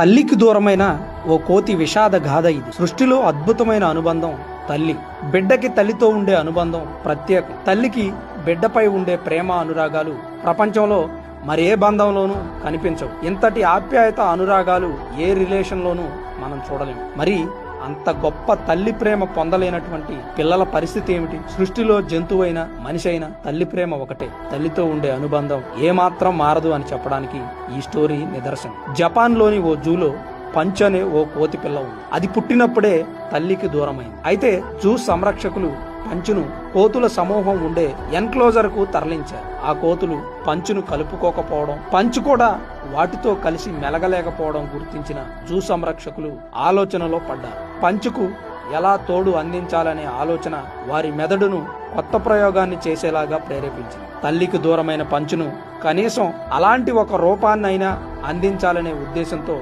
తల్లికి దూరమైన ఓ కోతి విషాద గాథ ఇది. సృష్టిలో అద్భుతమైన అనుబంధం తల్లి. బిడ్డకి తల్లితో ఉండే అనుబంధం ప్రత్యేకం. తల్లికి బిడ్డపై ఉండే ప్రేమ అనురాగాలు ప్రపంచంలో మరే బంధంలోనూ కనిపించవు. ఇంతటి ఆప్యాయత అనురాగాలు ఏ రిలేషన్లోనూ మనం చూడలేము. మరి అంత గొప్ప తల్లి ప్రేమ పొందలేనటువంటి పిల్లల పరిస్థితి ఏమిటి? సృష్టిలో జంతువైనా మనిషి అయినా తల్లి ప్రేమ ఒకటే. తల్లితో ఉండే అనుబంధం ఏమాత్రం మారదు అని చెప్పడానికి ఈ స్టోరీ నిదర్శనం. జపాన్ లోని ఓ జూలో పంచ్ అనే ఓ కోతి పిల్ల ఉంది. అది పుట్టినప్పుడే తల్లికి దూరమైంది. అయితే జూ సంరక్షకులు పంచును కోతుల సమూహం ఉండే ఎన్క్లోజర్ కు తరలించారు. ఆ కోతులు పంచును కలుపుకోకపోవడం, పంచు కూడా వాటితో కలిసి మెలగలేకపోవడం గుర్తించిన జూ సంరక్షకులు ఆలోచనలో పడ్డారు. పంచుకు ఎలా తోడు అందించాలనే ఆలోచన వారి మెదడును కొత్త ప్రయోగాన్ని చేసేలాగా ప్రేరేపించింది. తల్లికి దూరమైన పంచును కనీసం అలాంటి ఒక రూపాన్నైనా అందించాలనే ఉద్దేశంతో